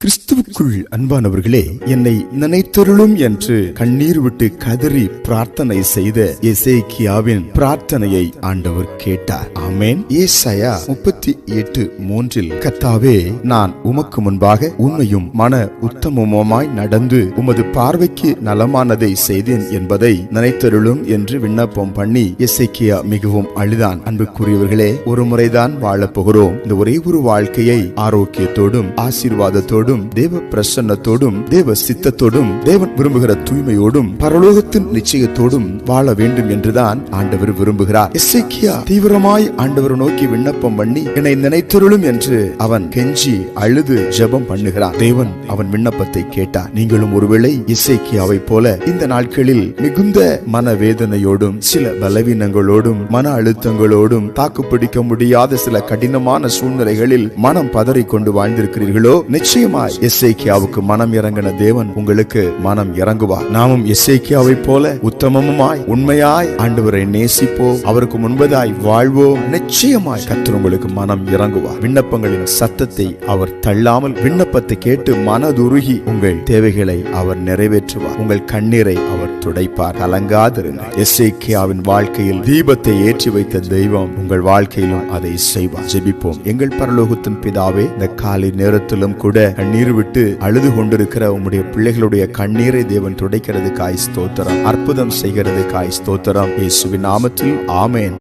கிறிஸ்துவுக்குள் அன்பானவர்களே, என்னை நினைத்தருளும் என்று கண்ணீர் விட்டு கதறி பிரார்த்தனை செய்த எசேக்கியாவின் பிரார்த்தனையை ஆண்டவர் கேட்டார். ஆமென். ஏசாயா 38:3 கர்த்தாவே, நான் உமக்கு முன்பாக உண்மையும் மன உத்தமமாய் நடந்து உமது பார்வைக்கு நலமானதை செய்தேன் என்பதை நினைத்தருளும் என்று விண்ணப்பம் பண்ணி எசேக்கியா மிகவும் அழுதான். அன்புக்குரியவர்களே, ஒரு முறைதான் வாழப் போகிறோம். இந்த ஒரே ஒரு வாழ்க்கையை ஆரோக்கியத்தோடும் ஆசீர்வாதத்தோடும் தேவ பிரசன்னத்தோடும் தேவ சித்தத்தோடும் தேவன் விரும்புகிற தூய்மையோடும் பரலோகத்தின் நிச்சயத்தோடும் வாழ வேண்டும் என்றுதான் ஆண்டவர் விரும்புகிறார். எசேக்கியா தீவிரமாய் ஆண்டவர் நோக்கி விண்ணப்பம் பண்ணி என்னை நினைத்தருளும் என்று அவன் கெஞ்சி அழுது ஜெபம் பண்ணுகிறான். தேவன் அவன் விண்ணப்பத்தை கேட்டார். நீங்களும் ஒருவேளை எசேக்கியாவை போல இந்த நாட்களில் மிகுந்த மனவேதனையோடும் சில பலவீனங்களோடும் மன அழுத்தங்களோடும் தாக்குப்பிடிக்க முடியாத சில கடினமான சூழ்நிலைகளில் மனம் பதறிக்கொண்டு வாழ்ந்திருக்கிறீர்களோ, நிச்சயமா எசேக்கியாவுக்கு மனம் இறங்கின தேவன் உங்களுக்கு மனம் இறங்குவார். நாமும் எசேக்கியாவை போல உத்தமமாய் உண்மையாய் ஆண்டவரை நேசிப்போம், அவருக்கு முன்பதாய் வாழ்வோம். நிச்சயமாய் கர்த்தர் உங்களுக்கு மனம் இறங்குவார். விண்ணப்பங்களின் சத்தத்தை அவர் தள்ளாமல் விண்ணப்பத்தை கேட்டு மனதுருகி உங்கள் தேவைகளை அவர் நிறைவேற்றுவார். உங்கள் கண்ணீரை அவர் துடைப்பார். கலங்காதிருங்கள். எசேக்கியாவின் வாழ்க்கையில் தீபத்தை ஏற்றி வைத்த தெய்வம் உங்கள் வாழ்க்கையிலும் அதை செய்வார். ஜெபிப்போம். எங்கள் பரலோகத்தின் பிதாவே, இந்த காலை நேரத்திலும் கூட கண்ணீர் விட்டு அழுது கொண்டிருக்கிற உம்முடைய பிள்ளைகளுடைய கண்ணீரை தேவன் துடைக்கிறதுக்காய் ஸ்தோத்திரம். அற்புதம் செய்கிறதுக்காய் ஸ்தோத்திரம். இயேசுவின் நாமத்தில் ஆமென்.